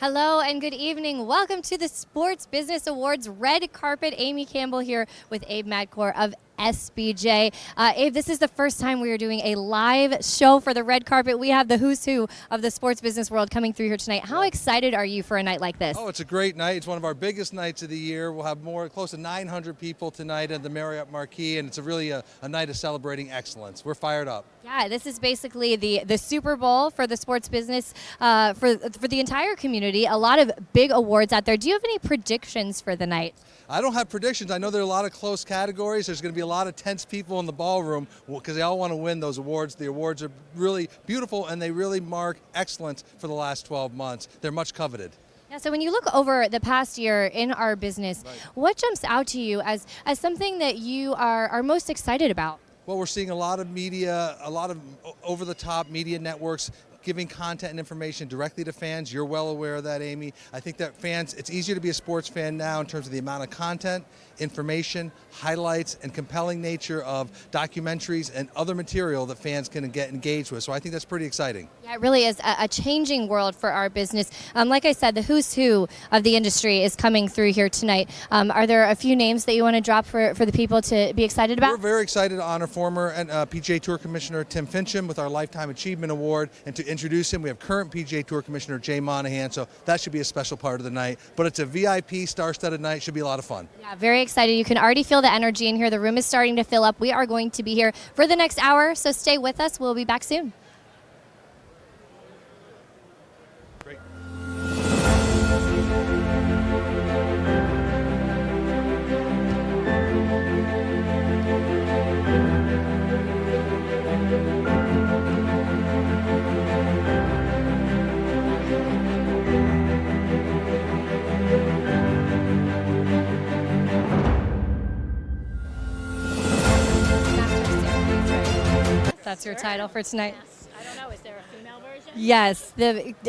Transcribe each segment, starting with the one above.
Hello and good evening. Welcome to the Sports Business Awards Red Carpet. Amy Campbell here with Abe Madcore of SBJ. Abe, this is the first time we are doing a live show for the red carpet. We have the who's who of the sports business world coming through here tonight. How excited are you for a night like this? Oh, it's a great night. It's one of our biggest nights of the year. We'll have close to 900 people tonight at the Marriott Marquis, and it's really a night of celebrating excellence. We're fired up. Yeah, this is basically the Super Bowl for the sports business, for the entire community. A lot of big awards out there. Do you have any predictions for the night? I don't have predictions. I know there are a lot of close categories. There's going to be a lot of tense people in the ballroom because they all want to win those awards. The awards are really beautiful, and they really mark excellence for the last 12 months. They're much coveted. Yeah, so when you look over the past year in our business, what jumps out to you as something that you are most excited about? Well, we're seeing a lot of media, a lot of over-the-top media networks giving content and information directly to fans. You're well aware of that, Amy. I think that fans, it's easier to be a sports fan now in terms of the amount of content, information, highlights, and compelling nature of documentaries and other material that fans can get engaged with. So I think that's pretty exciting. Yeah, it really is a changing world for our business. Like I said, the who's who of the industry is coming through here tonight. Are there a few names that you want to drop for the people to be excited about? We're very excited to honor former PGA Tour Commissioner Tim Finchem with our Lifetime Achievement Award, and to introduce him, we have current PGA Tour Commissioner Jay Monahan, so that should be a special part of the night. But it's a VIP, star-studded night. Should be a lot of fun. Yeah, very excited. You can already feel the energy in here. The room is starting to fill up. We are going to be here for the next hour, so stay with us. We'll be back soon. Great. That's your title for tonight. Yes. I don't know. Is there a female version? Yes.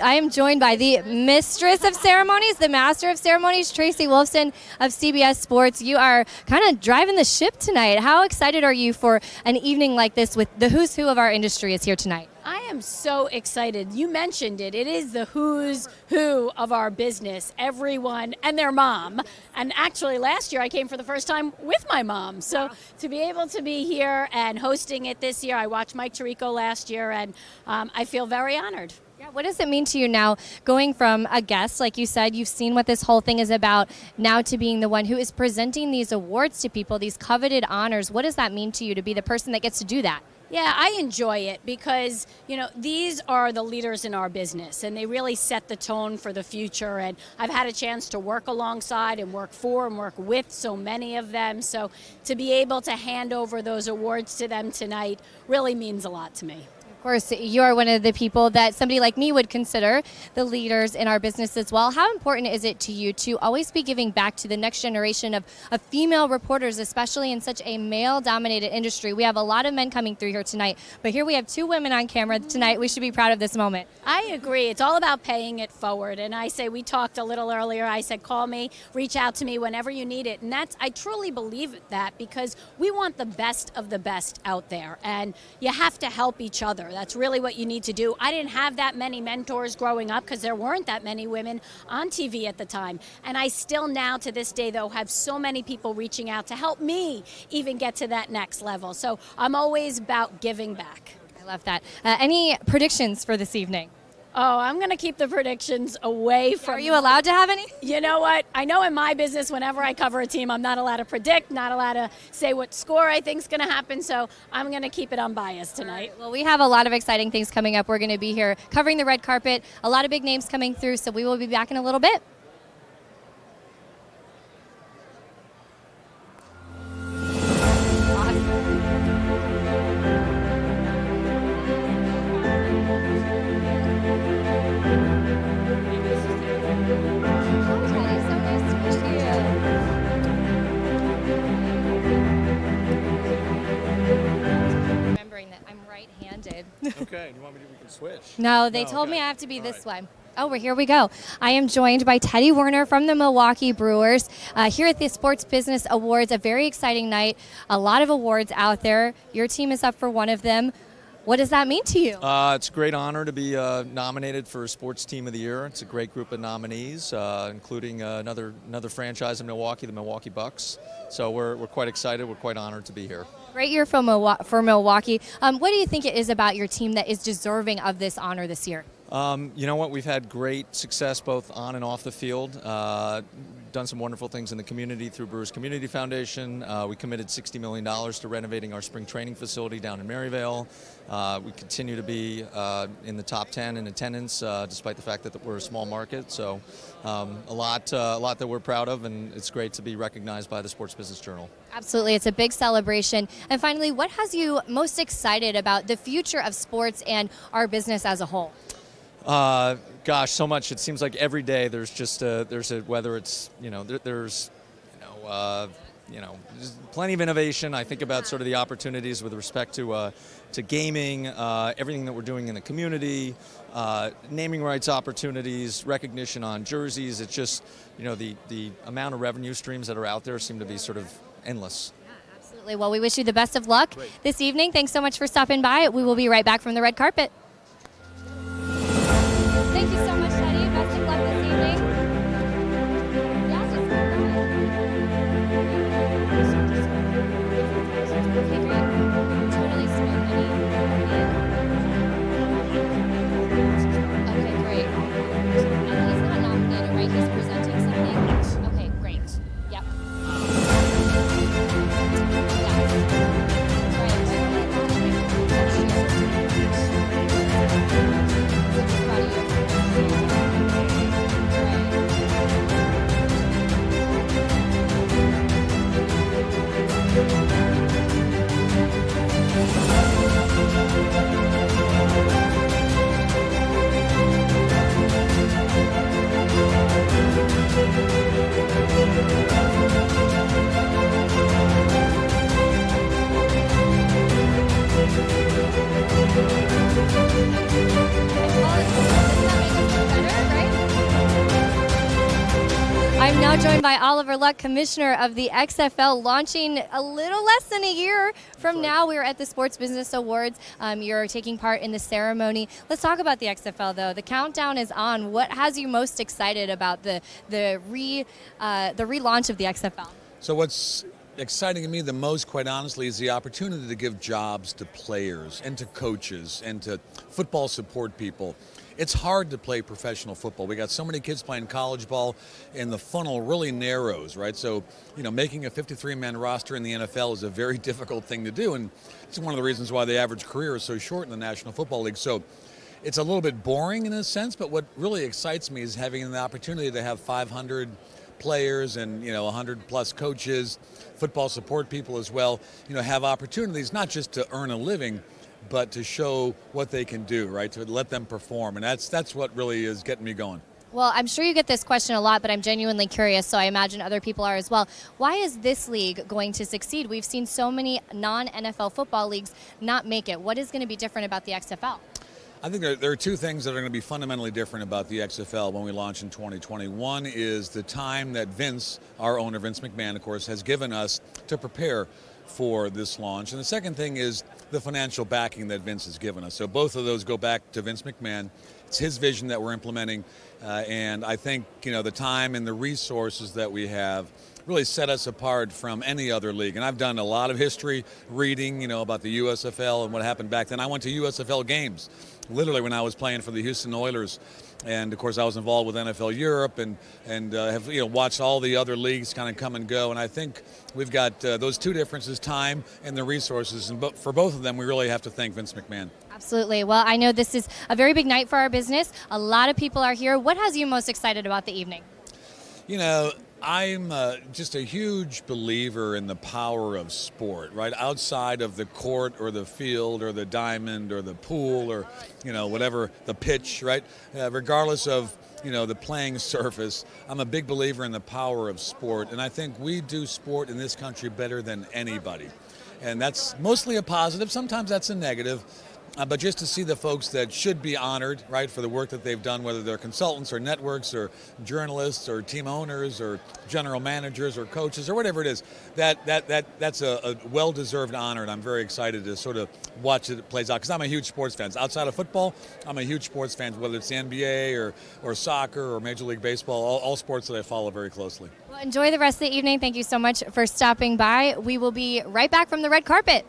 I am joined by the Mistress of Ceremonies, the Master of Ceremonies, Tracy Wolfson of CBS Sports. You are kind of driving the ship tonight. How excited are you for an evening like this with the who's who of our industry is here tonight? I am so excited. You mentioned it. It is the who's who of our business, everyone and their mom. And actually last year I came for the first time with my mom. So to be able to be here and hosting it this year, I watched Mike Tirico last year, and I feel very honored. Yeah, what does it mean to you now, going from a guest, like you said, you've seen what this whole thing is about, now to being the one who is presenting these awards to people, these coveted honors? What does that mean to you to be the person that gets to do that? Yeah, I enjoy it because, these are the leaders in our business, and they really set the tone for the future. And I've had a chance to work alongside and work for and work with so many of them. So to be able to hand over those awards to them tonight really means a lot to me. Of course, you are one of the people that somebody like me would consider the leaders in our business as well. How important is it to you to always be giving back to the next generation of female reporters, especially in such a male-dominated industry? We have a lot of men coming through here tonight, but here we have two women on camera tonight. We should be proud of this moment. I agree. It's all about paying it forward. And I say, we talked a little earlier, I said, call me, reach out to me whenever you need it. And I truly believe that, because we want the best of the best out there. And you have to help each other. That's really what you need to do. I didn't have that many mentors growing up because there weren't that many women on TV at the time. And I still now, to this day, though, have so many people reaching out to help me even get to that next level. So I'm always about giving back. I love that. Any predictions for this evening? Oh, I'm going to keep the predictions away from... Are you allowed to have any? You know what? I know in my business, whenever I cover a team, I'm not allowed to predict, not allowed to say what score I think is going to happen, so I'm going to keep it unbiased tonight. Right. Well, we have a lot of exciting things coming up. We're going to be here covering the red carpet, a lot of big names coming through, so we will be back in a little bit. Okay, do you want me to, we can switch? No, they told me I have to be this way. Oh, well, here we go. I am joined by Teddy Werner from the Milwaukee Brewers here at the Sports Business Awards. A very exciting night. A lot of awards out there. Your team is up for one of them. What does that mean to you? It's a great honor to be nominated for Sports Team of the Year. It's a great group of nominees, including another franchise in Milwaukee, the Milwaukee Bucks. So we're quite excited. We're quite honored to be here. Great year for Milwaukee. What do you think it is about your team that is deserving of this honor this year? You know what? We've had great success both on and off the field. Done some wonderful things in the community through Brewers Community Foundation. We committed $60 million to renovating our spring training facility down in Maryvale. We continue to be in the top 10 in attendance, despite the fact that we're a small market. So a lot that we're proud of, and it's great to be recognized by the Sports Business Journal. Absolutely. It's a big celebration. And finally, what has you most excited about the future of sports and our business as a whole? Gosh, so much. It seems like every day there's whether it's there's plenty of innovation. I think about sort of the opportunities with respect to gaming, everything that we're doing in the community, naming rights opportunities, recognition on jerseys. It's just the amount of revenue streams that are out there seem to be sort of endless. Absolutely. Well, we wish you the best of luck this evening. Thanks so much for stopping by. We will be right back from the red carpet. Thank you so much, Teddy. Best of luck this evening. Yeah, just go ahead. Okay, great. Totally smooth, Eddie. Okay, great. And he's not nominated, right? He's presenting something? Okay, great. Yep. I'm now joined by Oliver Luck, Commissioner of the XFL, launching a little less than a year from now. We're at the Sports Business Awards. You're taking part in the ceremony. Let's talk about the XFL, though. The countdown is on. What has you most excited about the relaunch of the XFL? So what's exciting to me the most, quite honestly, is the opportunity to give jobs to players and to coaches and to football support people. It's hard to play professional football. We got so many kids playing college ball, and the funnel really narrows, right? So, making a 53-man roster in the NFL is a very difficult thing to do, and it's one of the reasons why the average career is so short in the National Football League. So it's a little bit boring in a sense, but what really excites me is having the opportunity to have 500 players and 100 plus coaches, football support people as well, have opportunities not just to earn a living, but to show what they can do, right? To let them perform, and that's what really is getting me going. Well, I'm sure you get this question a lot, but I'm genuinely curious, so I imagine other people are as well. Why is this league going to succeed? We've seen so many non-NFL football leagues not make it. What is going to be different about the XFL? I think there are two things that are going to be fundamentally different about the XFL when we launch in 2020. One is the time that Vince, our owner, Vince McMahon, of course, has given us to prepare for this launch. And the second thing is the financial backing that Vince has given us. So both of those go back to Vince McMahon. It's his vision that we're implementing. And I think, the time and the resources that we have really set us apart from any other league. And I've done a lot of history reading, about the USFL and what happened back then. I went to USFL games, literally when I was playing for the Houston Oilers. And of course, I was involved with NFL Europe and have watched all the other leagues kind of come and go. And I think we've got those two differences, time and the resources. And for both of them, we really have to thank Vince McMahon. Absolutely. Well, I know this is a very big night for our business. A lot of people are here. What has you most excited about the evening? I'm just a huge believer in the power of sport, right? Outside of the court or the field or the diamond or the pool or, whatever, the pitch, right? Regardless of, the playing surface, I'm a big believer in the power of sport. And I think we do sport in this country better than anybody. And that's mostly a positive. Sometimes that's a negative. But just to see the folks that should be honored, right, for the work that they've done, whether they're consultants or networks or journalists or team owners or general managers or coaches or whatever it is, that's a well-deserved honor, and I'm very excited to sort of watch it plays out, because I'm a huge sports fan. Outside of football, I'm a huge sports fan, whether it's the NBA or soccer or Major League Baseball, all sports that I follow very closely. Well, enjoy the rest of the evening. Thank you so much for stopping by. We will be right back from the red carpet.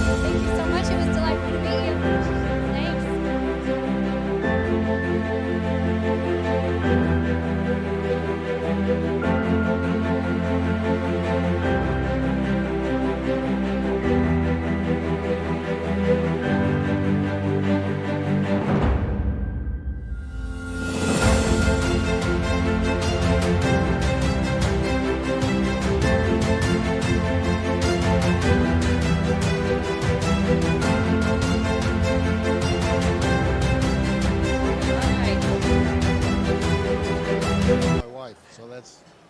Thank you so much. It was delightful to meet you. Thanks. My wife, so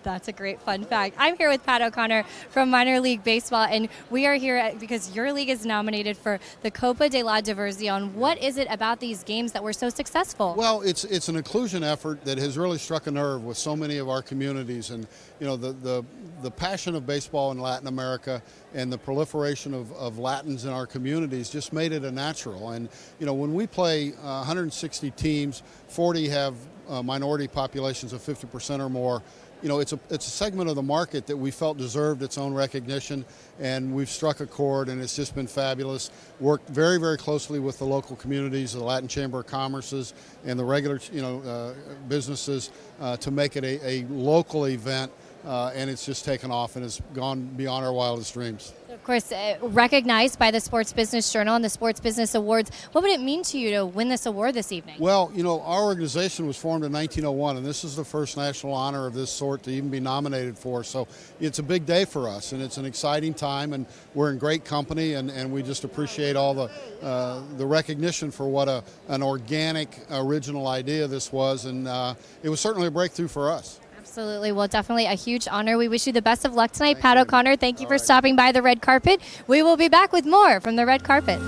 That's a great fun fact. I'm here with Pat O'Connor from Minor League Baseball, and we are here because your league is nominated for the Copa de la Diversión. What is it about these games that were so successful? well, it's an inclusion effort that has really struck a nerve with so many of our communities, and you know the passion of baseball in Latin America and the proliferation of Latins in our communities just made it a natural. And you know, when we play 160 teams, 40 have minority populations of 50% or more. You know, it's a segment of the market that we felt deserved its own recognition, and we've struck a chord, and it's just been fabulous. Worked very, very closely with the local communities, the Latin Chamber of Commerce's, and the regular, businesses to make it a local event, and it's just taken off and has gone beyond our wildest dreams. Of course, recognized by the Sports Business Journal and the Sports Business Awards. What would it mean to you to win this award this evening? Well, you know, our organization was formed in 1901, and this is the first national honor of this sort to even be nominated for. So it's a big day for us, and it's an exciting time, and we're in great company, and we just appreciate all the recognition for what an organic, original idea this was, and it was certainly a breakthrough for us. Absolutely. Well, definitely a huge honor. We wish you the best of luck tonight, Pat O'Connor. Thank you for stopping by the red carpet. We will be back with more from the red carpet.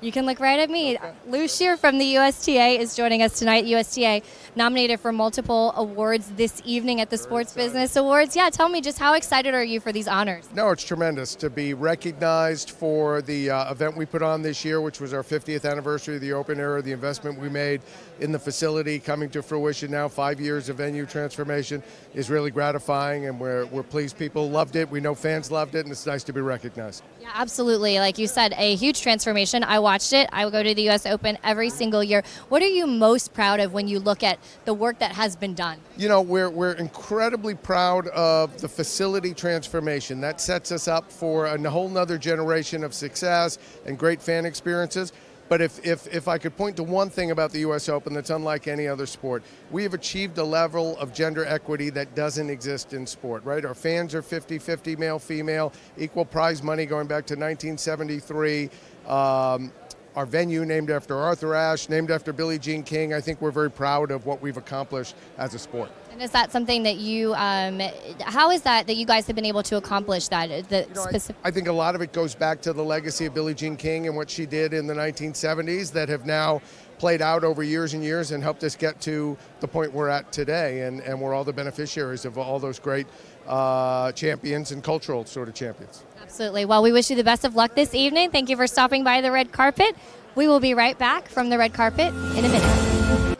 You can look right at me. Lou Shear from the USTA is joining us tonight. USTA nominated for multiple awards this evening at the Sports Business Awards. Yeah, tell me, just how excited are you for these honors? No, it's tremendous to be recognized for the event we put on this year, which was our 50th anniversary of the Open Era, the investment we made in the facility coming to fruition now, 5 years of venue transformation is really gratifying, and we're pleased people loved it. We know fans loved it, and it's nice to be recognized. Yeah, absolutely. Like you said, a huge transformation. I watched it. I will go to the U.S. Open every single year. What are you most proud of when you look at the work that has been done? You know, we're incredibly proud of the facility transformation. That sets us up for a whole nother generation of success and great fan experiences. But if I could point to one thing about the U.S. Open that's unlike any other sport, we have achieved a level of gender equity that doesn't exist in sport, right? Our fans are 50-50, male-female, equal prize money going back to 1973. Our venue named after Arthur Ashe, named after Billie Jean King. I think we're very proud of what we've accomplished as a sport. And is that something that you, how is that you guys have been able to accomplish that? I think a lot of it goes back to the legacy of Billie Jean King and what she did in the 1970s that have now played out over years and years and helped us get to the point we're at today. And we're all the beneficiaries of all those great champions and cultural sort of champions. Absolutely. Well, we wish you the best of luck this evening. Thank you for stopping by the red carpet. We will be right back from the red carpet in a minute.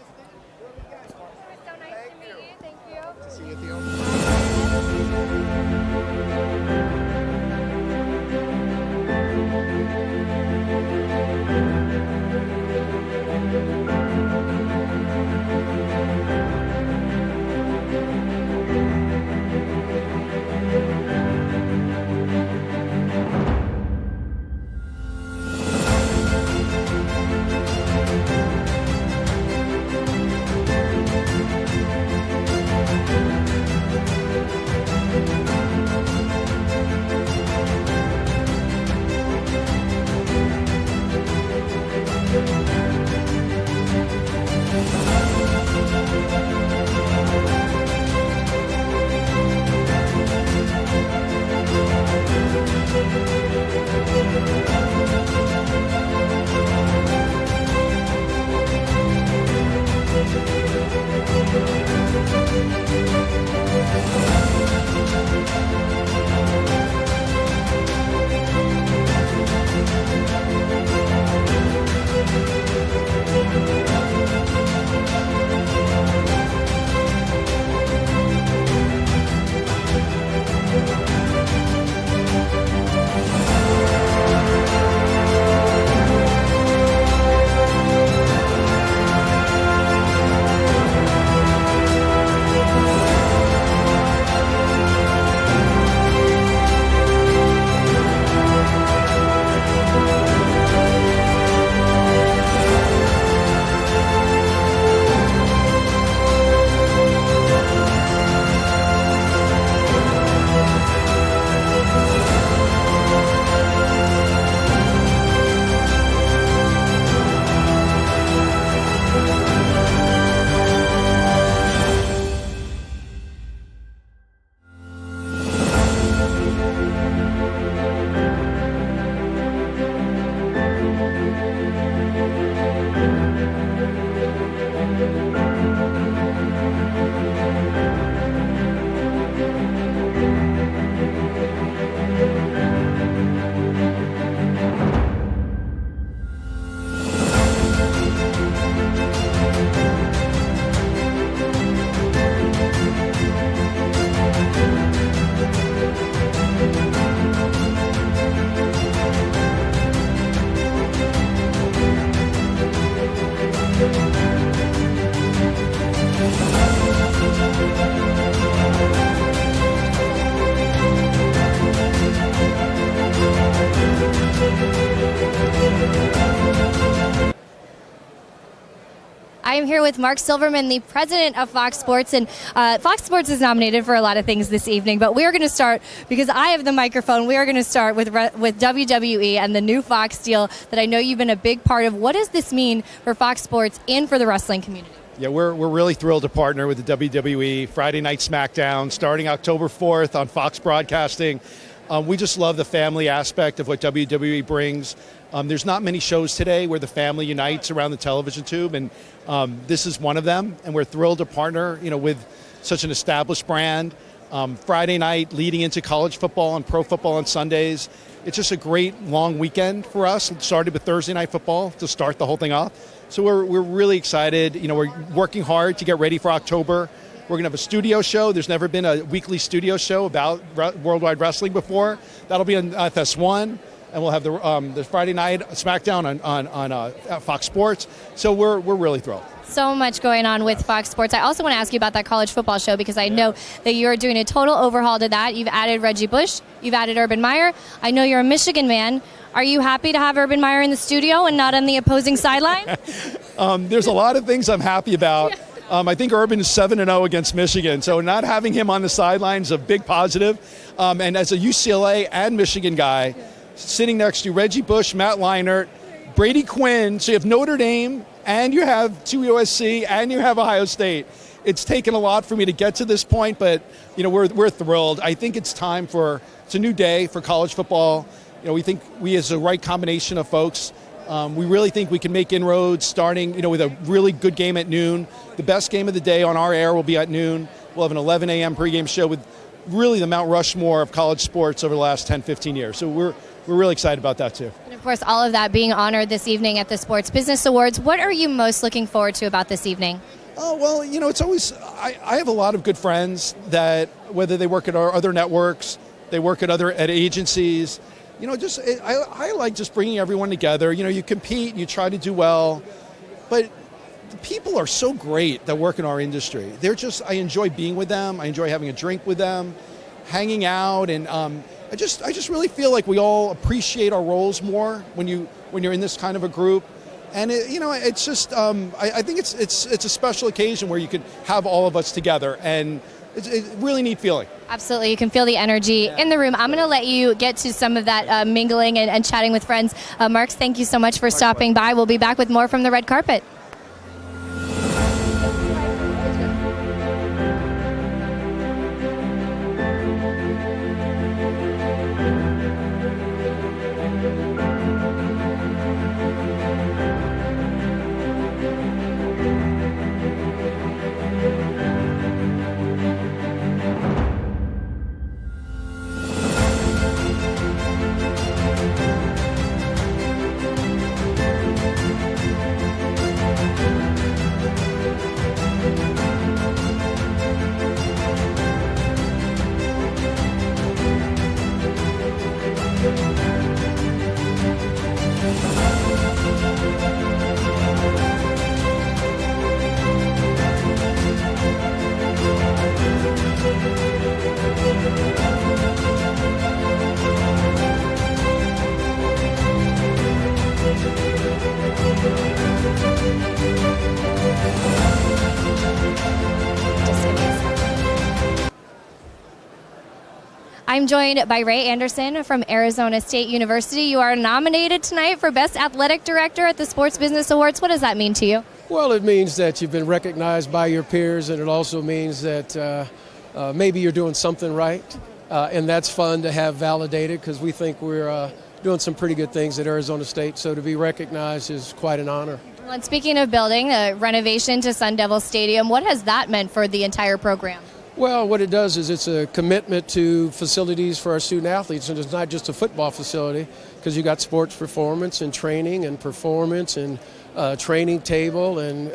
I am here with Mark Silverman, the president of Fox Sports, and Fox Sports is nominated for a lot of things this evening, but we are going to start, because I have the microphone, we are going to start with WWE and the new Fox deal that I know you've been a big part of. What does this mean for Fox Sports and for the wrestling community? Yeah, we're really thrilled to partner with the WWE. Friday Night SmackDown, starting October 4th on Fox Broadcasting. We just love the family aspect of what WWE brings. There's not many shows today where the family unites around the television tube, and this is one of them. And we're thrilled to partner, with such an established brand. Friday night leading into college football and pro football on Sundays. It's just a great long weekend for us. It started with Thursday Night Football to start the whole thing off. So we're really excited. We're working hard to get ready for October. We're going to have a studio show. There's never been a weekly studio show about worldwide wrestling before. That'll be on FS1, and we'll have the Friday night SmackDown on Fox Sports. So we're really thrilled. So much going on with Fox Sports. I also want to ask you about that college football show, because I know that you're doing a total overhaul to that. You've added Reggie Bush. You've added Urban Meyer. I know you're a Michigan man. Are you happy to have Urban Meyer in the studio and not on the opposing sideline? There's a lot of things I'm happy about. I think Urban is 7-0 against Michigan, so not having him on the sidelines is a big positive. And as a UCLA and Michigan guy, sitting next to Reggie Bush, Matt Leinart, Brady Quinn, so you have Notre Dame, and you have 2 USC, and you have Ohio State. It's taken a lot for me to get to this point, but we're thrilled. I think it's time it's a new day for college football. We think we as the right combination of folks. We really think we can make inroads starting, with a really good game at noon. The best game of the day on our air will be at noon. We'll have an 11 a.m. pregame show with really the Mount Rushmore of college sports over the last 10, 15 years. So we're really excited about that too. And of course, all of that being honored this evening at the Sports Business Awards. What are you most looking forward to about this evening? Oh, well, it's always, I have a lot of good friends that, whether they work at our other networks, they work at agencies, I like just bringing everyone together. You compete, you try to do well, but the people are so great that work in our industry. I enjoy being with them. I enjoy having a drink with them, hanging out, and I just really feel like we all appreciate our roles more when you're in this kind of a group. And it's just I think it's a special occasion where you can have all of us together, and it's a really neat feeling. Absolutely. You can feel the energy in the room. I'm going to let you get to some of that mingling and chatting with friends. Marks, thank you so much for stopping by. We'll be back with more from the red carpet. I'm joined by Ray Anderson from Arizona State University. You are nominated tonight for Best Athletic Director at the Sports Business Awards. What does that mean to you? Well, it means that you've been recognized by your peers, and it also means that maybe you're doing something right. And that's fun to have validated, because we think we're doing some pretty good things at Arizona State. So to be recognized is quite an honor. Well, and speaking of building, a renovation to Sun Devil Stadium, what has that meant for the entire program? Well, what it does is it's a commitment to facilities for our student athletes, and it's not just a football facility, because you got sports performance and training and performance and training table and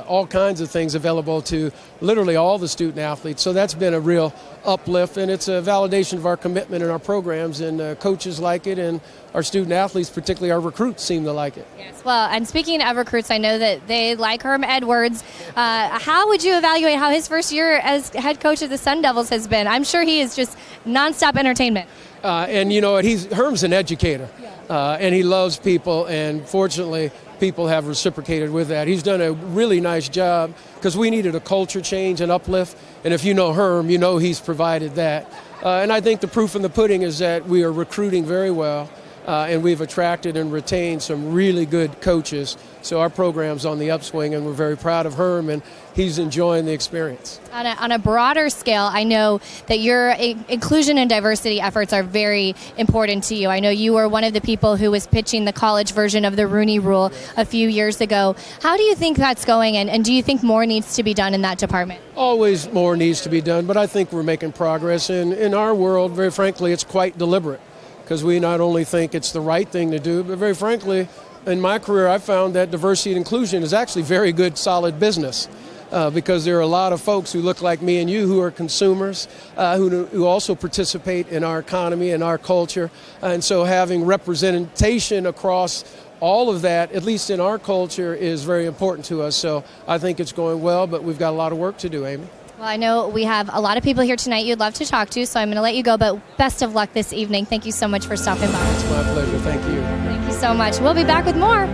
all kinds of things available to literally all the student athletes. So that's been a real uplift, and it's a validation of our commitment in our programs, and coaches like it, and our student athletes, particularly our recruits, seem to like it. Yes, well, and speaking of recruits, I know that they like Herm Edwards. How would you evaluate how his first year as head coach of the Sun Devils has been? I'm sure he is just nonstop entertainment. And you know, Herm's an educator, and he loves people, and fortunately, people have reciprocated with that. He's done a really nice job because we needed a culture change and uplift. And if you know Herm, you know he's provided that. And I think the proof in the pudding is that we are recruiting very well. And we've attracted and retained some really good coaches. So our program's on the upswing, and we're very proud of Herm, and he's enjoying the experience. On a broader scale, I know that your inclusion and diversity efforts are very important to you. I know you were one of the people who was pitching the college version of the Rooney Rule a few years ago. How do you think that's going, and do you think more needs to be done in that department? Always more needs to be done, but I think we're making progress. And in our world, very frankly, it's quite deliberate, because we not only think it's the right thing to do, but very frankly, in my career, I found that diversity and inclusion is actually very good, solid business. Because there are a lot of folks who look like me and you who are consumers, who also participate in our economy and our culture. And so having representation across all of that, at least in our culture, is very important to us. So I think it's going well, but we've got a lot of work to do, Amy. Well, I know we have a lot of people here tonight you'd love to talk to, so I'm going to let you go, but best of luck this evening. Thank you so much for stopping by. It's my pleasure. Thank you. Thank you so much. We'll be back with more.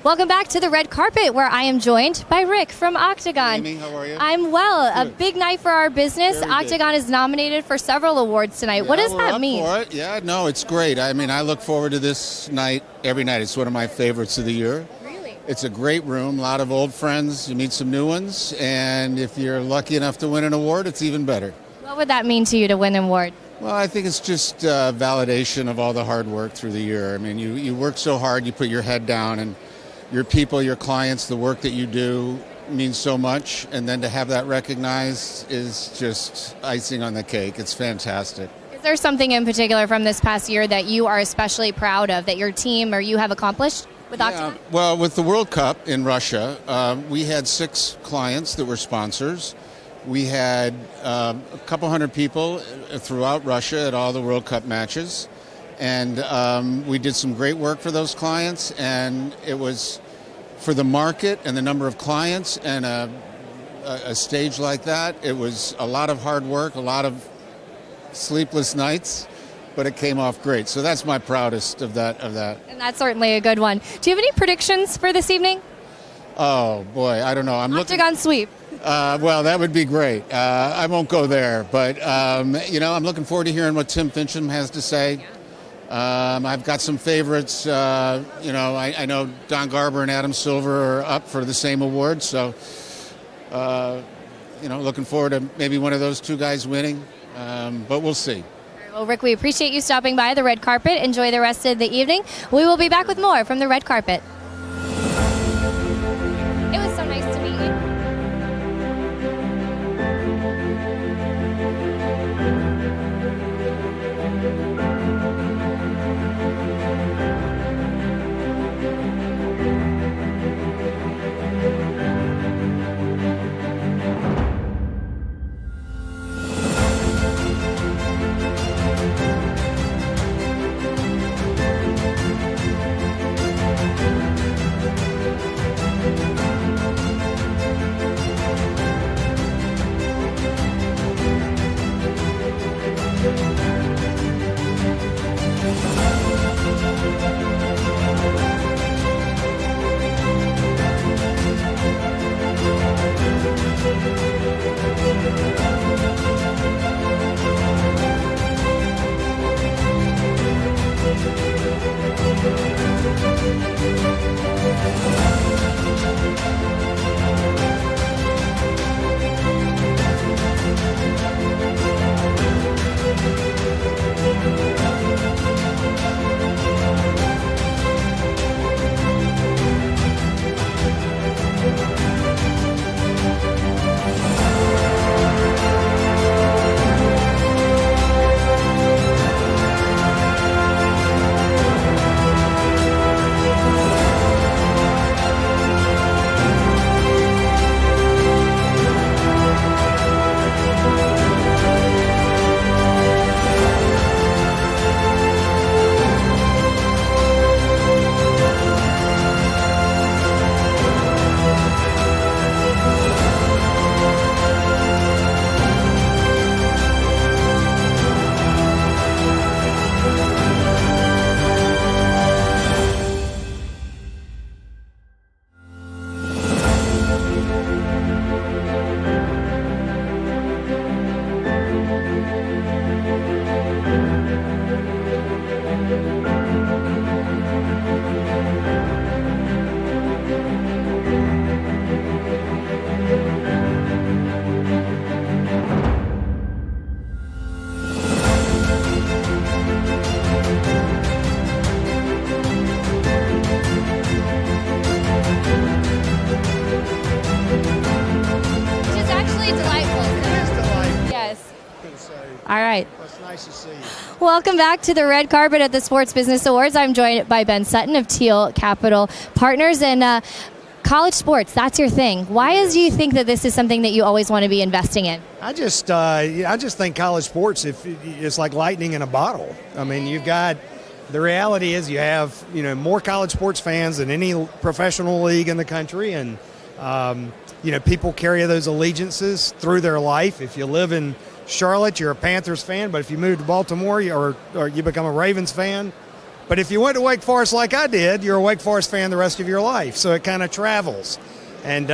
Welcome back to the red carpet, where I am joined by Rick from Octagon. Amy, how are you? I'm well. Good. A big night for our business. Very Octagon is nominated for several awards tonight. Yeah, what does we're that up mean? For it. Yeah, no, it's great. I mean, I look forward to this night every night. It's one of my favorites of the year. Really? It's a great room, a lot of old friends. You meet some new ones, and if you're lucky enough to win an award, it's even better. What would that mean to you to win an award? Well, I think it's just validation of all the hard work through the year. I mean, you work so hard, you put your head down, and your people, your clients, the work that you do means so much, and then to have that recognized is just icing on the cake. It's fantastic. Is there something in particular from this past year that you are especially proud of that your team or you have accomplished with Octagon? Well, with the World Cup in Russia, we had 6 clients that were sponsors. We had a couple hundred people throughout Russia at all the World Cup matches. And we did some great work for those clients, and it was for the market and the number of clients and a stage like that. It was a lot of hard work, a lot of sleepless nights, but it came off great. So that's my proudest of that. And that's certainly a good one. Do you have any predictions for this evening? Oh boy, I don't know. Octagon sweep. Well, that would be great. I won't go there, but I'm looking forward to hearing what Tim Fincham has to say. I've got some favorites. I know Don Garber and Adam Silver are up for the same award, so looking forward to maybe one of those two guys winning, but we'll see. Well, Rick, we appreciate you stopping by the red carpet. Enjoy the rest of the evening. We will be back with more from the red carpet. It was so nice to meet you. Yes. All right. It's nice to see you. Welcome back to the red carpet at the Sports Business Awards. I'm joined by Ben Sutton of Teal Capital Partners and college sports. That's your thing. Why do you think that this is something that you always want to be investing in? I just think college sports it's like lightning in a bottle. I mean, the reality is you have more college sports fans than any professional league in the country, and people carry those allegiances through their life. If you live in Charlotte, you're a Panthers fan, but if you move to Baltimore, or you become a Ravens fan. But if you went to Wake Forest like I did, you're a Wake Forest fan the rest of your life. So it kind of travels. And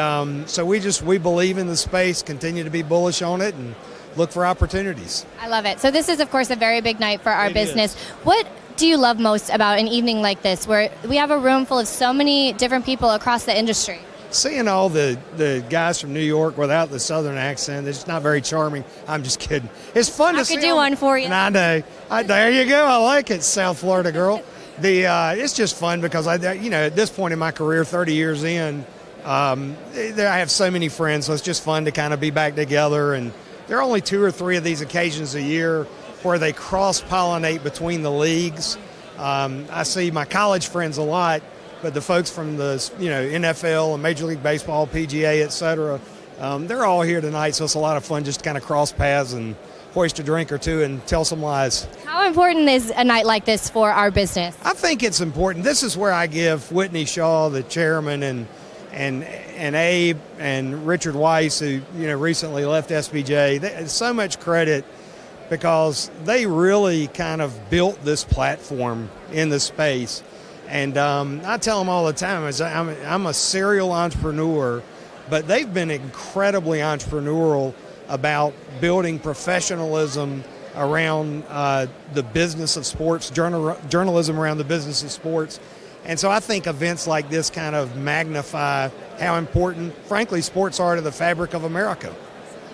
so we believe in the space, continue to be bullish on it, and look for opportunities. I love it. So this is, of course, a very big night for our It business. is. What do you love most about an evening like this, where we have a room full of so many different people across the industry? Seeing all the guys from New York without the southern accent, it's not very charming. I'm just kidding. It's fun to see. I could do one for you. And I know. There you go. I like it, South Florida girl. It's just fun because at this point in my career, 30 years in, I have so many friends, so it's just fun to kind of be back together. And there are only 2 or 3 of these occasions a year where they cross-pollinate between the leagues. I see my college friends a lot, but the folks from the NFL and Major League Baseball, PGA, et cetera, they're all here tonight, so it's a lot of fun just to kind of cross paths and hoist a drink or two and tell some lies. How important is a night like this for our business? I think it's important. This is where I give Whitney Shaw, the chairman, and Abe and Richard Weiss, who recently left SBJ, so much credit, because they really kind of built this platform in the space. And I tell them all the time, I'm a serial entrepreneur, but they've been incredibly entrepreneurial about building professionalism around the business of sports, journalism around the business of sports. And so I think events like this kind of magnify how important, frankly, sports are to the fabric of America.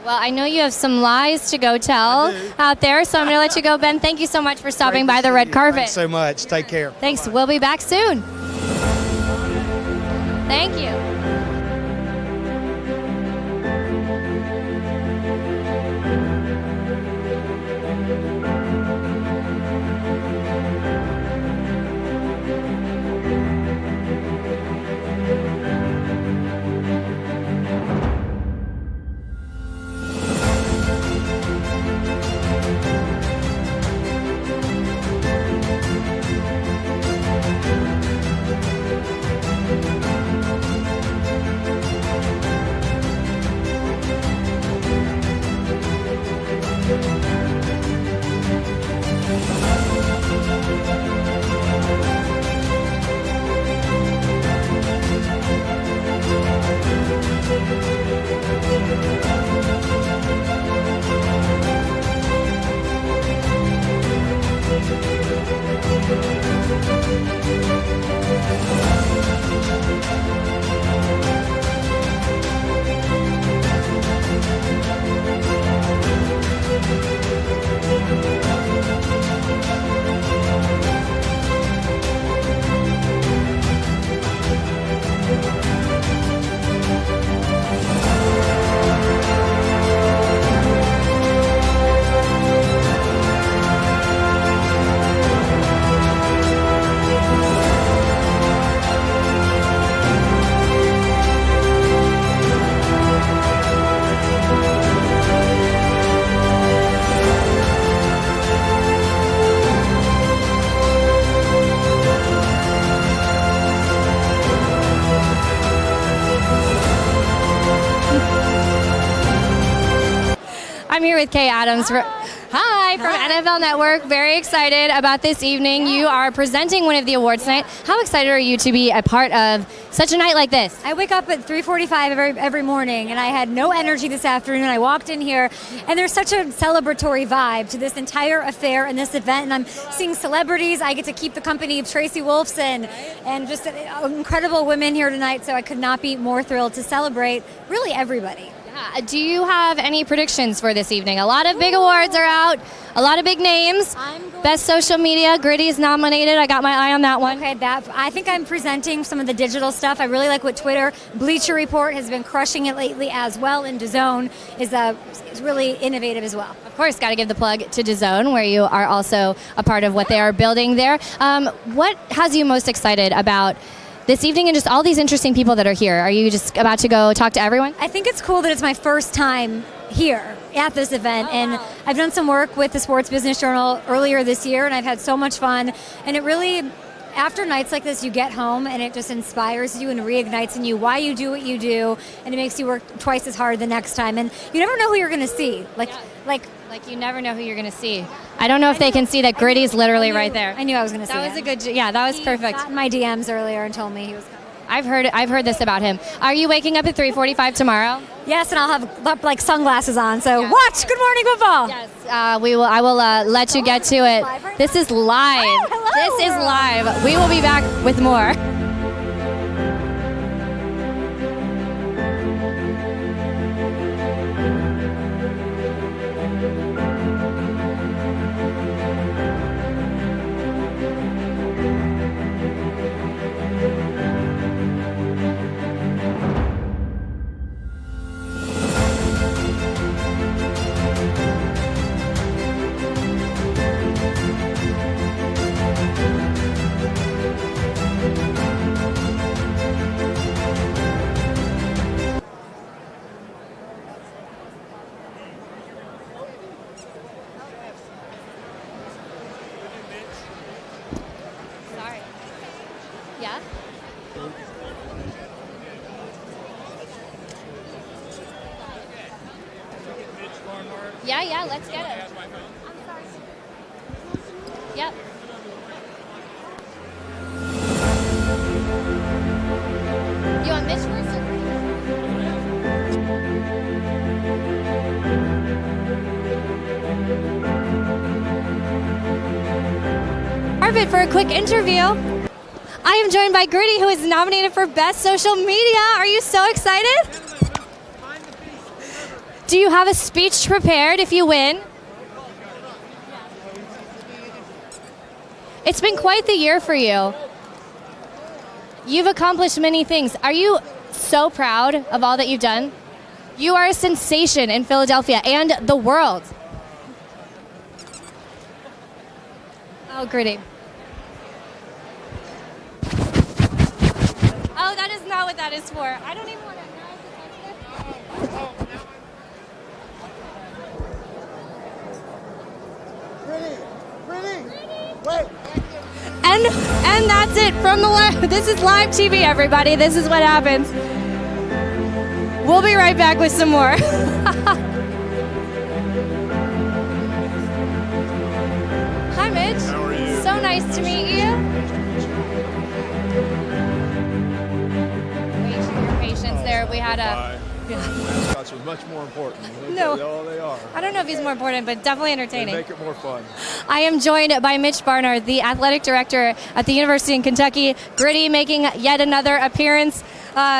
Well, I know you have some lies to go tell out there, so I'm going to let you go, Ben. Thank you so much for stopping by the red carpet. Thanks so much. Take care. Thanks. We'll be back soon. Thank you. I'm here with Kay Adams. Hi, from NFL Network. Very excited about this evening. You are presenting one of the awards tonight. How excited are you to be a part of such a night like this? I wake up at 3:45 every morning, and I had no energy this afternoon. I walked in here, and there's such a celebratory vibe to this entire affair and this event, and I'm seeing celebrities. I get to keep the company of Tracy Wolfson and just incredible women here tonight, so I could not be more thrilled to celebrate really everybody. Do you have any predictions for this evening? A lot of big awards are out, a lot of big names. I'm Best social media, Gritty's nominated. I got my eye on that one. Okay, I think I'm presenting some of the digital stuff. I really like what Twitter. Bleacher Report has been crushing it lately as well, and DAZN is really innovative as well. Of course, got to give the plug to DAZN, where you are also a part of what they are building there. What has you most excited about this evening and just all these interesting people that are here? Are you just about to go talk to everyone? I think it's cool that it's my first time here at this event, and I've done some work with the Sports Business Journal earlier this year, and I've had so much fun. And it really, after nights like this, you get home and it just inspires you and reignites in you why you do what you do, and it makes you work twice as hard the next time. And you never know who you're going to see. Like you never know who you're going to see. I don't know if they can see that Gritty's literally right there. I knew I was going to see that. That was a good, yeah, that was perfect. He got in my DMs earlier and told me he was coming. I've heard this about him. Are you waking up at 3:45 tomorrow? Yes, and I'll have like sunglasses on. So watch Good Morning Football. Yes, I will let you get to it. This is live. Oh, hello. This is live. We will be back with more. Yeah? Yeah, let's get it. Yep. You want Mitch first? Marvin for a quick interview. I am joined by Gritty, who is nominated for Best Social Media. Are you so excited? Do you have a speech prepared if you win? It's been quite the year for you. You've accomplished many things. Are you so proud of all that you've done? You are a sensation in Philadelphia and the world. Oh, Gritty. Oh, that is not what that is for. I don't even want to know. And that's it from the live. This is live TV, everybody. This is what happens. We'll be right back with some more. Hi, Mitch. How are you? So nice to meet you. Wait for your patience there. We had a... Mascots are much more important. No. They are. I don't know if he's more important, but definitely They entertaining. make it more fun. I am joined by Mitch Barnard, the athletic director at the University in Kentucky. Gritty making yet another appearance.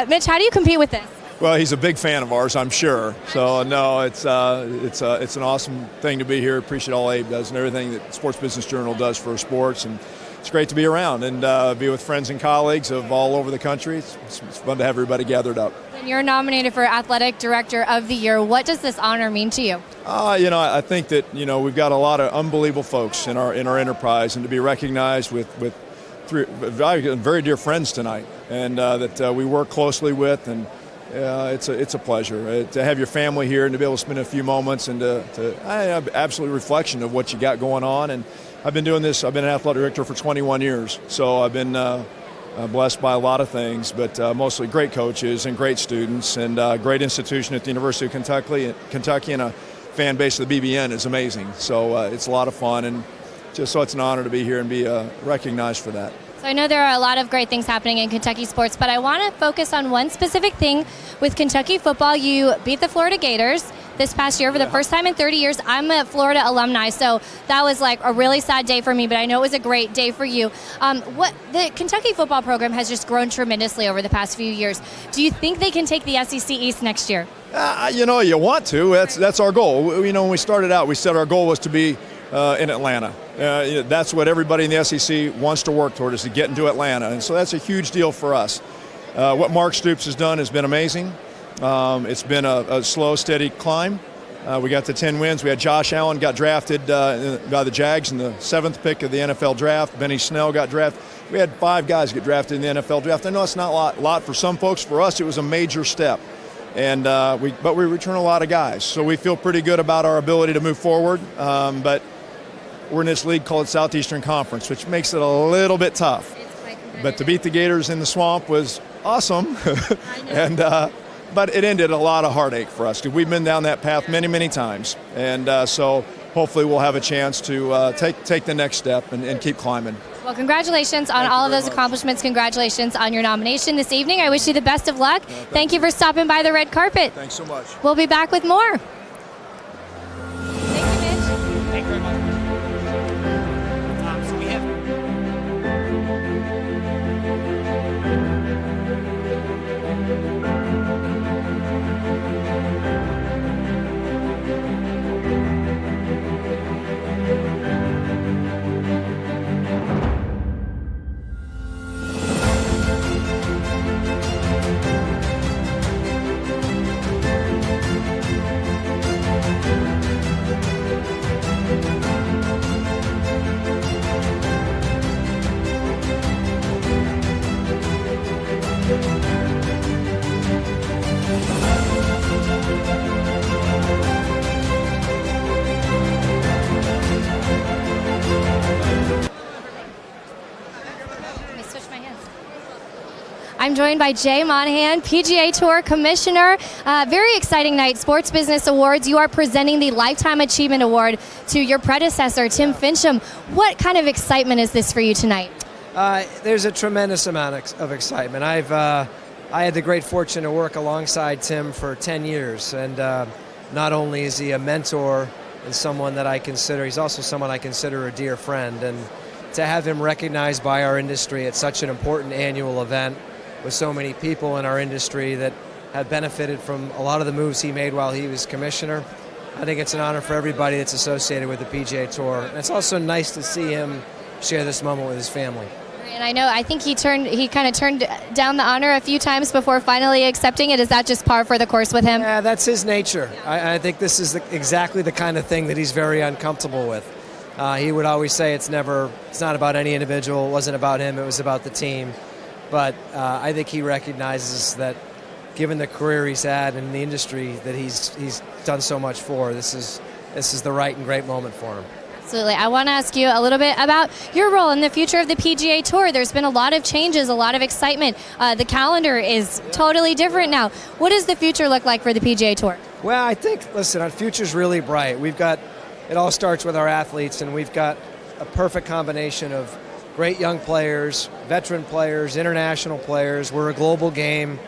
Mitch, how do you compete with this? Well, he's a big fan of ours, I'm sure. So no, it's an awesome thing to be here. Appreciate all Abe does and everything that Sports Business Journal does for sports, and it's great to be around and be with friends and colleagues of all over the country. It's fun to have everybody gathered up. And you're nominated for Athletic Director of the Year. What does this honor mean to you? I think that we've got a lot of unbelievable folks in our enterprise, and to be recognized with three very dear friends tonight, and that we work closely with, and it's a pleasure to have your family here and to be able to spend a few moments and to absolute reflection of what you got going on. And I've been doing this. I've been an athletic director for 21 years, so I've been blessed by a lot of things, but mostly great coaches and great students and great institution at the University of Kentucky, and a fan base of the BBN is amazing. So it's a lot of fun, and just so it's an honor to be here and be recognized for that. So I know there are a lot of great things happening in Kentucky sports, but I want to focus on one specific thing with Kentucky football. You beat the Florida Gators this past year for the first time in 30 years. I'm a Florida alumni, so that was like a really sad day for me, but I know it was a great day for you. The Kentucky football program has just grown tremendously over the past few years. Do you think they can take the SEC East next year? You want to. That's our goal. When we started out, we said our goal was to be in Atlanta, That's what everybody in the SEC wants to work toward, is to get into Atlanta. And so that's a huge deal for us. What Mark Stoops has done has been amazing. It's been a slow, steady climb. We got the 10 wins. We had Josh Allen got drafted by the Jags in the 7th pick of the NFL draft. Benny Snell got drafted. We had 5 guys get drafted in the NFL draft. I know it's not a lot for some folks. For us, it was a major step. And but we return a lot of guys. So we feel pretty good about our ability to move forward. But we're in this league called Southeastern Conference, which makes it a little bit tough. But to beat the Gators in the swamp was awesome. And but it ended a lot of heartache for us, because we've been down that path many, many times. And so hopefully we'll have a chance to take the next step and keep climbing. Well, congratulations on all of those accomplishments. Congratulations on your nomination this evening. I wish you the best of luck. Thank you for stopping by the red carpet. Thanks so much. We'll be back with more. Thank you very much. So we have. I'm joined by Jay Monahan, PGA Tour Commissioner. Very exciting night, Sports Business Awards. You are presenting the Lifetime Achievement Award to your predecessor, Tim Fincham. What kind of excitement is this for you tonight? There's a tremendous amount of excitement. I had the great fortune to work alongside Tim for 10 years, and not only is he a mentor and someone that I consider, he's also someone I consider a dear friend. And to have him recognized by our industry at such an important annual event, with so many people in our industry that have benefited from a lot of the moves he made while he was commissioner, I think it's an honor for everybody that's associated with the PGA Tour. And it's also nice to see him share this moment with his family. And I think he kind of turned down the honor a few times before finally accepting it. Is that just par for the course with him? Yeah, that's his nature. I think this is exactly the kind of thing that he's very uncomfortable with. He would always say it's not about any individual, it wasn't about him, it was about the team. But I think he recognizes that given the career he's had in the industry that he's done so much for, this is the right and great moment for him. Absolutely. I want to ask you a little bit about your role in the future of the PGA Tour. There's been a lot of changes, a lot of excitement. The calendar is totally different now. What does the future look like for the PGA Tour? Well, I think, listen, our future's really bright. It all starts with our athletes, and we've got a perfect combination of great young players, veteran players, international players. We're a global game.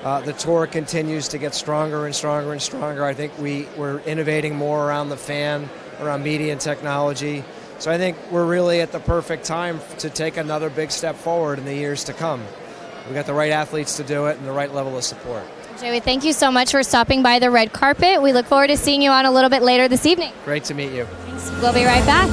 The tour continues to get stronger and stronger and stronger. I think we're innovating more around the fan, around media and technology. So I think we're really at the perfect time to take another big step forward in the years to come. We've got the right athletes to do it and the right level of support. Joey, thank you so much for stopping by the red carpet. We look forward to seeing you on a little bit later this evening. Great to meet you. Thanks. We'll be right back.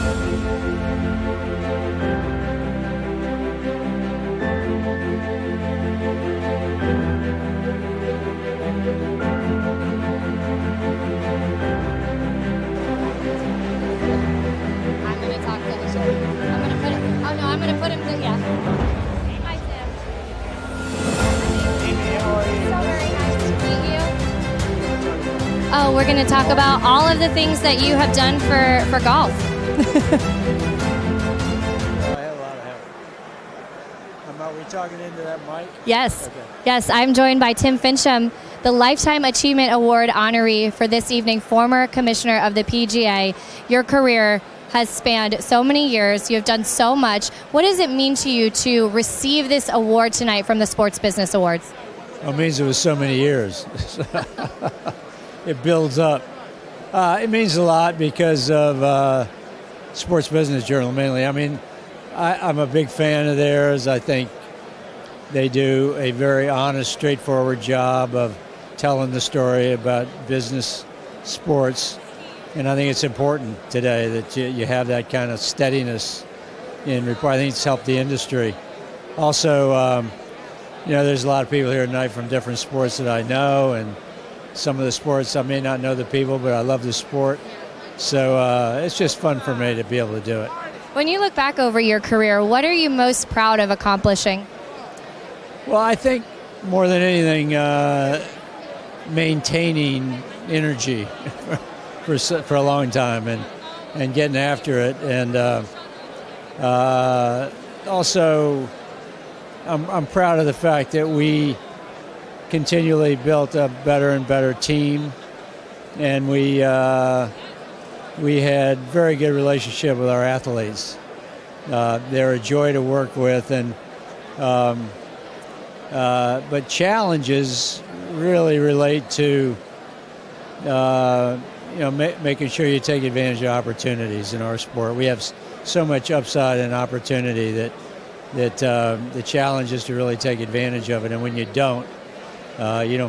Oh, we're going to talk about all of the things that you have done for golf. Are we talking into that mic? Yes. Okay. Yes, I'm joined by Tim Fincham, the Lifetime Achievement Award honoree for this evening, former commissioner of the PGA. Your career has spanned so many years. You have done so much. What does it mean to you to receive this award tonight from the Sports Business Awards? Well, it means it was so many years. It builds up. It means a lot because of Sports Business Journal mainly. I mean, I'm a big fan of theirs. I think they do a very honest, straightforward job of telling the story about business, sports, And I think it's important today that you have that kind of steadiness in report. I think it's helped the industry. Also, there's a lot of people here tonight from different sports that I know, and some of the sports I may not know the people, but I love the sport. So it's just fun for me to be able to do it. When you look back over your career, what are you most proud of accomplishing? Well, I think more than anything, maintaining energy for a long time and getting after it. And also, I'm proud of the fact that we continually built a better and better team, and we had very good relationship with our athletes. They're a joy to work with, and but challenges really relate to making sure you take advantage of opportunities in our sport. We have so much upside and opportunity that the challenge is to really take advantage of it, and when you don't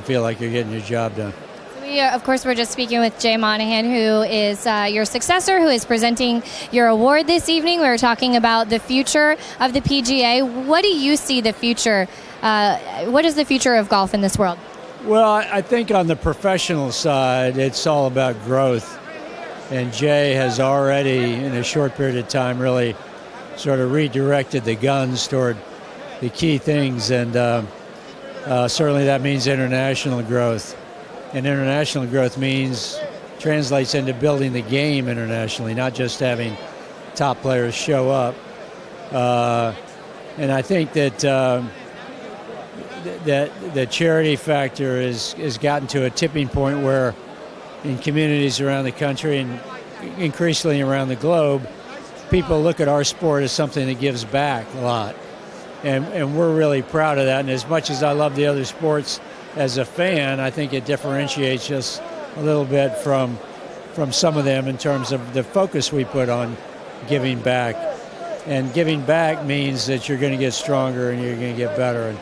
feel like you're getting your job done. We, of course, we're just speaking with Jay Monahan, who is your successor, who is presenting your award this evening. We were talking about the future of the PGA. What do you see the future? What is the future of golf in this world? Well, I think on the professional side, it's all about growth. And Jay has already, in a short period of time, really sort of redirected the guns toward the key things. And certainly that means international growth. And international growth translates into building the game internationally, not just having top players show up. And I think that the charity factor has gotten to a tipping point where in communities around the country and increasingly around the globe, people look at our sport as something that gives back a lot. And we're really proud of that. And as much as I love the other sports as a fan, I think it differentiates us a little bit from some of them in terms of the focus we put on giving back. And giving back means that you're going to get stronger and you're going to get better.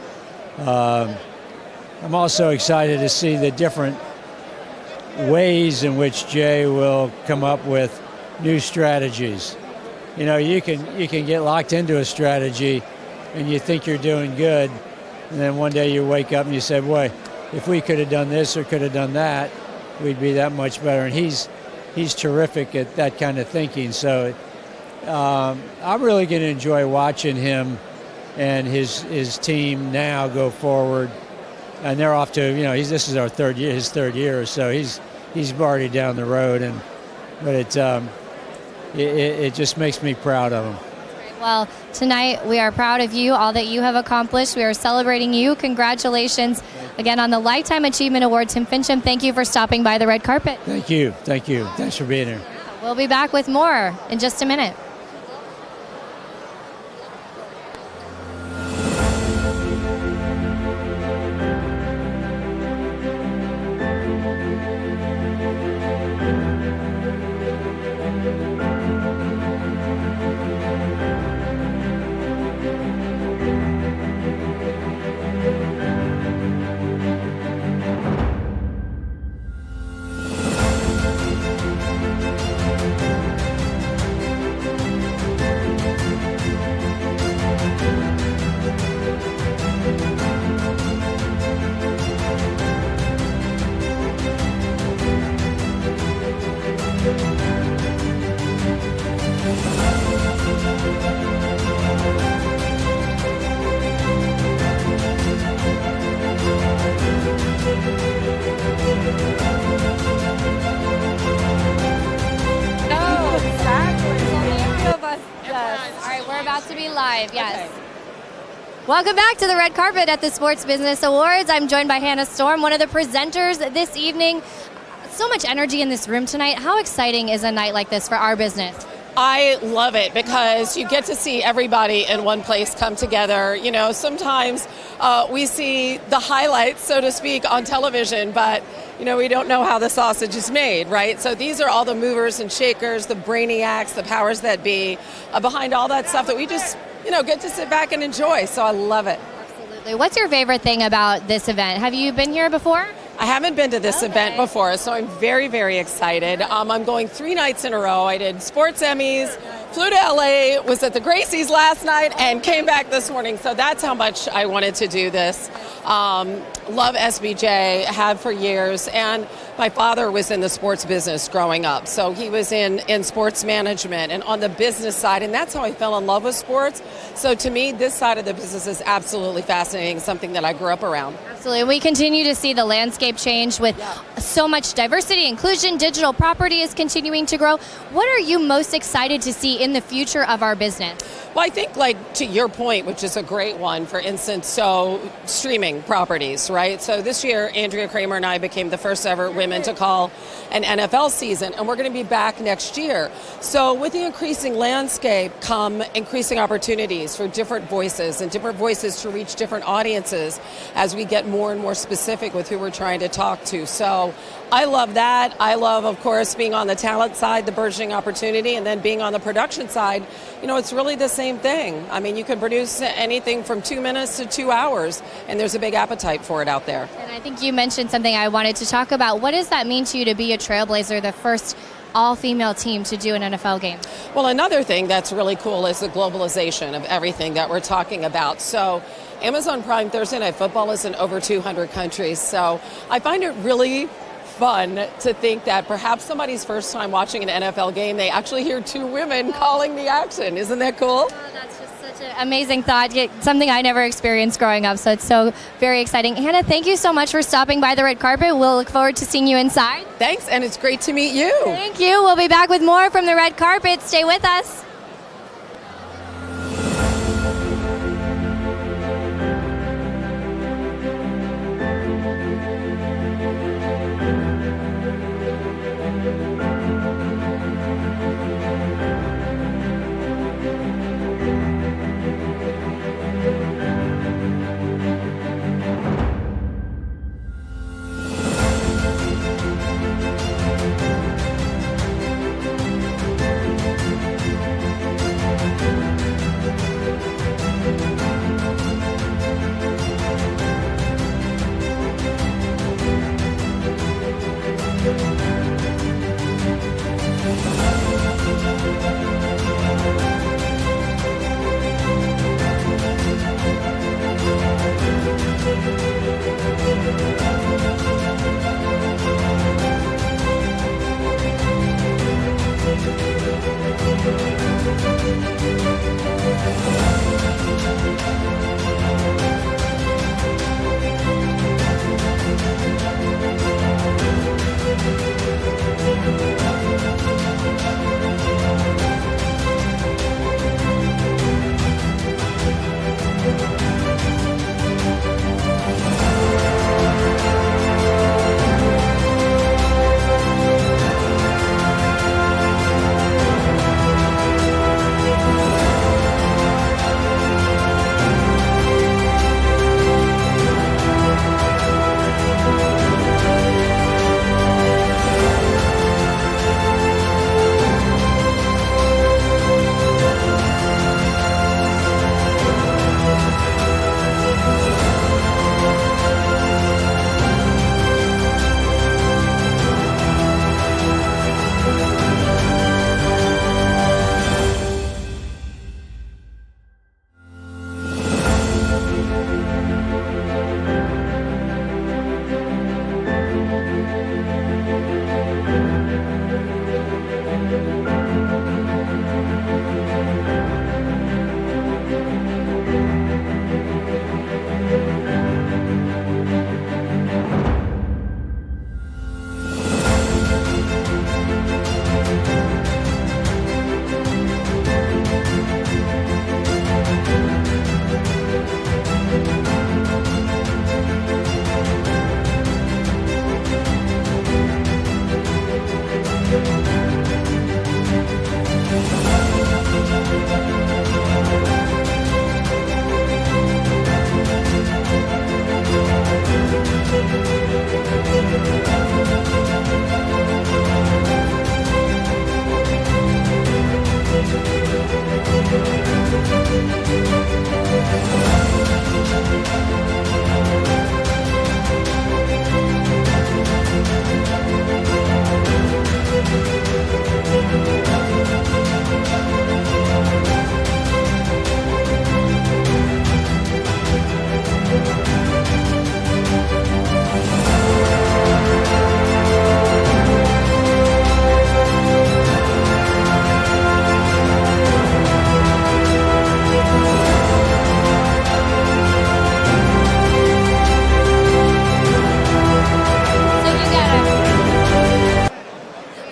And I'm also excited to see the different ways in which Jay will come up with new strategies. You can get locked into a strategy and you think you're doing good, and then one day you wake up and you say, boy, if we could have done this or could have done that, we'd be that much better. And he's terrific at that kind of thinking. So I'm really going to enjoy watching him and his team now go forward. And they're off to, this is his third year, so he's already down the road. But it just makes me proud of him. Well, tonight we are proud of you, all that you have accomplished. We are celebrating you. Congratulations again on the Lifetime Achievement Award. Tim Fincham, thank you for stopping by the red carpet. Thank you. Thanks for being here. We'll be back with more in just a minute. Yes. Okay. Welcome back to the red carpet at the Sports Business Awards. I'm joined by Hannah Storm, one of the presenters this evening. So much energy in this room tonight. How exciting is a night like this for our business? I love it because you get to see everybody in one place come together. Sometimes we see the highlights, so to speak, on television, but we don't know how the sausage is made, right? So these are all the movers and shakers, the brainiacs, the powers that be, behind all that stuff that we just, get to sit back and enjoy. So I love it. Absolutely. What's your favorite thing about this event? Have you been here before? I haven't been to this event before, so I'm very, very excited. I'm going 3 nights in a row. I did Sports Emmys, flew to LA, was at the Gracies last night, and came back this morning. So that's how much I wanted to do this. Love SBJ, have for years, and my father was in the sports business growing up. So he was in sports management and on the business side, and that's how I fell in love with sports. So to me, this side of the business is absolutely fascinating, something that I grew up around. Absolutely. We continue to see the landscape change with so much diversity, inclusion, digital property is continuing to grow. What are you most excited to see in the future of our business? Well, I think, like, to your point, which is a great one, for instance, so streaming properties, right? So this year, Andrea Kramer and I became the first ever women to call an NFL season, and we're going to be back next year. So with the increasing landscape come increasing opportunities for different voices and different voices to reach different audiences as we get more and more specific with who we're trying to talk to. So I love that. I love, of course, being on the talent side, the burgeoning opportunity, and then being on the production side. You know, it's really the same thing. I mean, you can produce anything from 2 minutes to 2 hours, and there's a big appetite for it out there. And I think you mentioned something I wanted to talk about. What does that mean to you to be a trailblazer, the first all-female team to do an NFL game? Well, another thing that's really cool is the globalization of everything that we're talking about. So Amazon Prime Thursday Night Football is in over 200 countries. So I find it really fun to think that perhaps somebody's first time watching an NFL game, they actually hear 2 women calling the action. Isn't that cool? Oh, that's just such an amazing thought. Something I never experienced growing up, so it's so very exciting. Hannah, thank you so much for stopping by the red carpet. We'll look forward to seeing you inside. Thanks, and it's great to meet you. Thank you. We'll be back with more from the red carpet. Stay with us.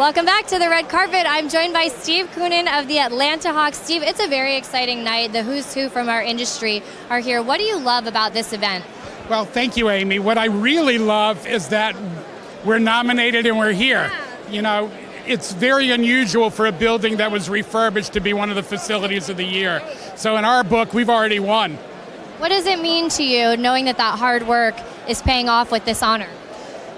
Welcome back to the red carpet. I'm joined by Steve Koonin of the Atlanta Hawks. Steve, it's a very exciting night. The who's who from our industry are here. What do you love about this event? Well, thank you, Amy. What I really love is that we're nominated and we're here. You know, it's very unusual for a building that was refurbished to be one of the facilities of the year. So in our book, we've already won. What does it mean to you knowing that hard work is paying off with this honor?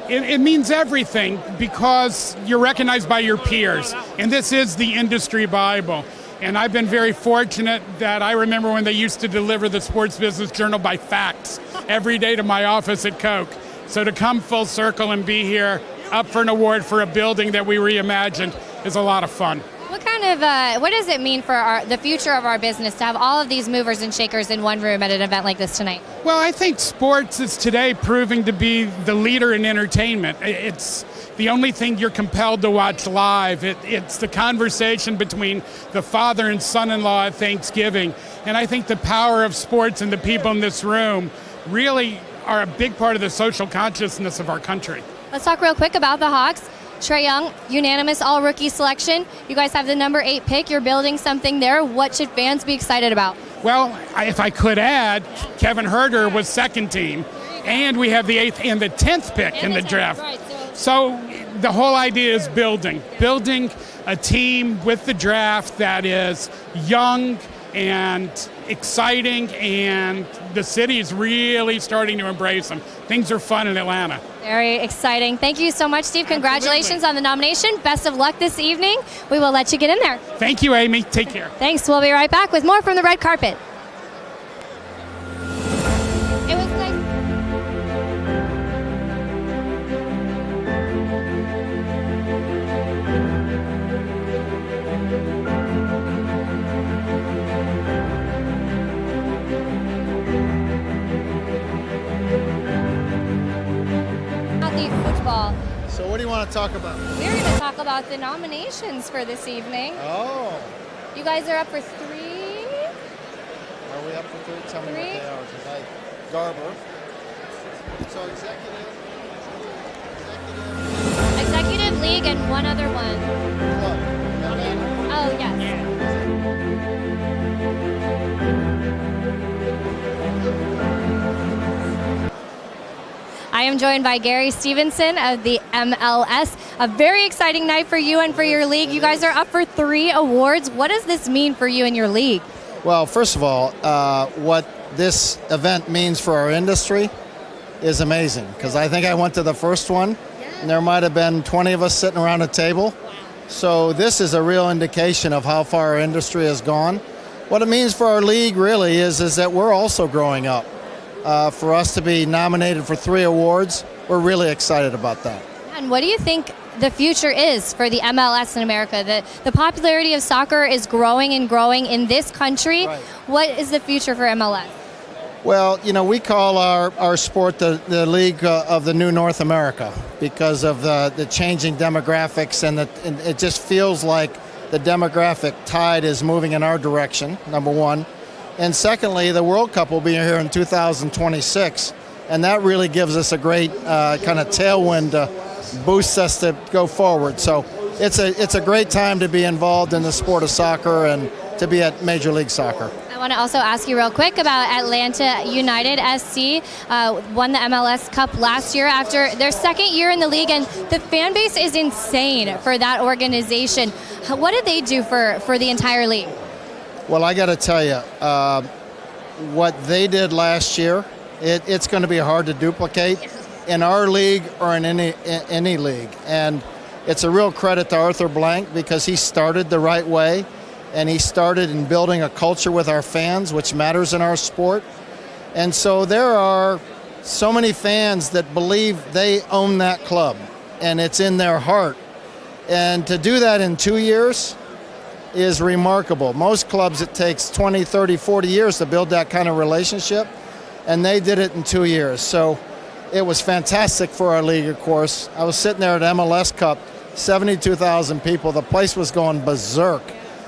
It means everything because you're recognized by your peers, and this is the industry Bible. And I've been very fortunate that I remember when they used to deliver the Sports Business Journal by fax every day to my office at Coke. So to come full circle and be here up for an award for a building that we reimagined is a lot of fun. What does it mean for the future of our business to have all of these movers and shakers in one room at an event like this tonight? Well, I think sports is today proving to be the leader in entertainment. It's the only thing you're compelled to watch live. It's the conversation between the father and son-in-law at Thanksgiving. And I think the power of sports and the people in this room really are a big part of the social consciousness of our country. Let's talk real quick about the Hawks. Trae Young, unanimous all-rookie selection. You guys have the number 8 pick. You're building something there. What should fans be excited about? Well, if I could add, Kevin Huerter was second team, and we have the 8th and the 10th pick in the draft. Right, so the whole idea is building a team with the draft that is young and exciting, and the city is really starting to embrace them. Things are fun in Atlanta. Very exciting. Thank you so much, Steve. Congratulations on the nomination. Best of luck this evening. We will let you get in there. Thank you, Amy. Take care. Thanks. We'll be right back with more from the red carpet. It was nice. Football. So what do you want to talk about? We're going to talk about the nominations for this evening. Oh. You guys are up for 3. Are we up for 3? Tell me what they are. Because I Garber. So executive league and one other one. Oh, yes. I am joined by Gary Stevenson of the MLS. A very exciting night for you and for your league. You guys are up for 3 awards. What does this mean for you and your league? Well, first of all, what this event means for our industry is amazing. Because I think I went to the first one, and there might have been 20 of us sitting around a table. So this is a real indication of how far our industry has gone. What it means for our league really is that we're also growing up. For us to be nominated for 3 awards, we're really excited about that. And what do you think the future is for the MLS in America? The popularity of soccer is growing and growing in this country. Right. What is the future for MLS? Well, you know, we call our sport the League of the New North America because of the changing demographics, and it just feels like the demographic tide is moving in our direction, number one. And secondly, the World Cup will be here in 2026, and that really gives us a great kind of tailwind to boost us to go forward. So it's a great time to be involved in the sport of soccer and to be at Major League Soccer. I want to also ask you real quick about Atlanta United SC. Won the MLS Cup last year after their second year in the league, and the fan base is insane for that organization. What did they do for the entire league? Well, I got to tell you, what they did last year, it's going to be hard to duplicate in our league or in any league. And it's a real credit to Arthur Blank because he started the right way, and he started in building a culture with our fans, which matters in our sport. And so there are so many fans that believe they own that club, and it's in their heart. And to do that in 2 years is remarkable. Most clubs, it takes 20, 30, 40 years to build that kind of relationship, and they did it in 2 years. So it was fantastic for our league, of course. I was sitting there at MLS Cup, 72,000 people. The place was going berserk,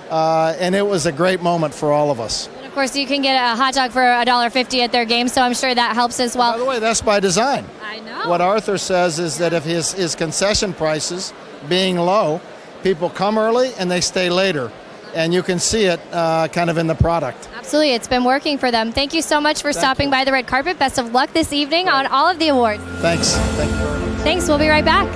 and it was a great moment for all of us. And of course, you can get a hot dog for $1.50 at their game, so I'm sure that helps as well. By the way, that's by design. I know. What Arthur says is that if his concession prices being low, people come early and they stay later. And you can see it kind of in the product. Absolutely, it's been working for them. Thank you so much for stopping by the red carpet. Best of luck this evening on all of the awards. Thanks. Thank you very much. Thanks, we'll be right back.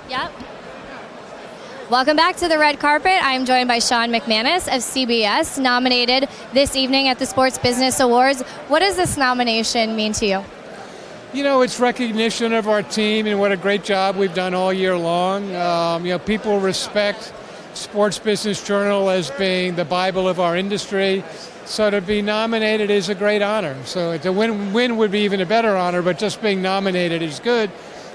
Yep. Welcome back to the red carpet. I'm joined by Sean McManus of CBS, nominated this evening at the Sports Business Awards. What does this nomination mean to you? You know, it's recognition of our team and what a great job we've done all year long. People respect Sports Business Journal as being the Bible of our industry. So to be nominated is a great honor. So to win would be even a better honor, but just being nominated is good.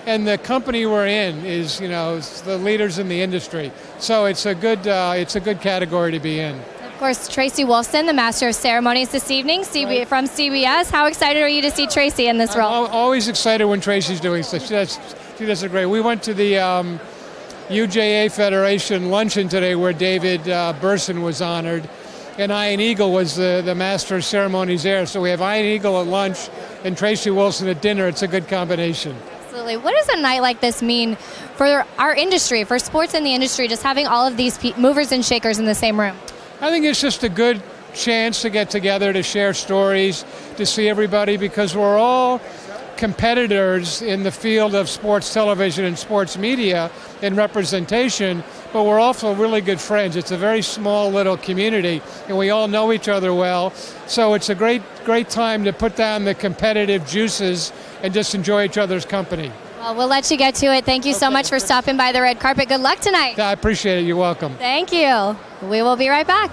And the company we're in is, it's the leaders in the industry. So it's a good category to be in. Of course, Tracy Wilson, the Master of Ceremonies this evening, from CBS. How excited are you to see Tracy in this role? I'm always excited when Tracy's doing stuff. She does it great. We went to the UJA Federation luncheon today where David Burson was honored, and Ian Eagle was the Master of Ceremonies there. So we have Ian Eagle at lunch and Tracy Wilson at dinner. It's a good combination. Absolutely. What does a night like this mean for our industry, for sports in the industry, just having all of these movers and shakers in the same room? I think it's just a good chance to get together, to share stories, to see everybody, because we're all competitors in the field of sports television and sports media and representation, but we're also really good friends. It's a very small little community, and we all know each other well. So it's a great time to put down the competitive juices and just enjoy each other's company. Well, we'll let you get to it. Thank you so much for stopping by the red carpet. Good luck tonight. I appreciate it. You're welcome. Thank you. We will be right back.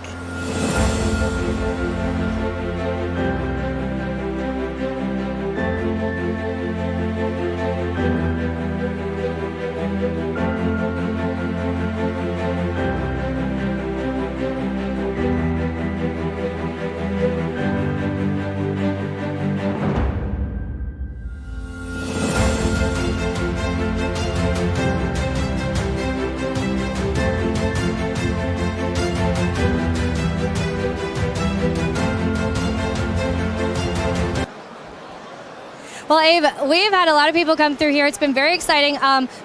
Well, Abe, we've had a lot of people come through here. It's been very exciting.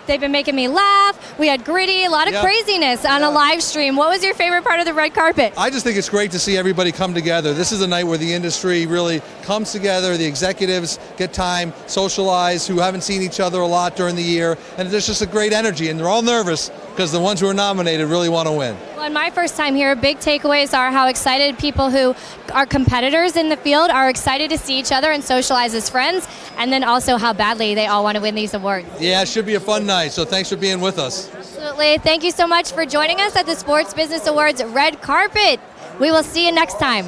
They've been making me laugh. We had Gritty, a lot of craziness on a live stream. What was your favorite part of the red carpet? I just think it's great to see everybody come together. This is a night where the industry really comes together. The executives get time, socialize, who haven't seen each other a lot during the year, and there's just a great energy, and they're all nervous because the ones who are nominated really want to win. Well, in my first time here, big takeaways are how excited people who are competitors in the field are excited to see each other and socialize as friends, and then also how badly they all want to win these awards. Yeah, it should be a fun night, so thanks for being with us. Absolutely. Thank you so much for joining us at the Sports Business Awards red carpet. We will see you next time.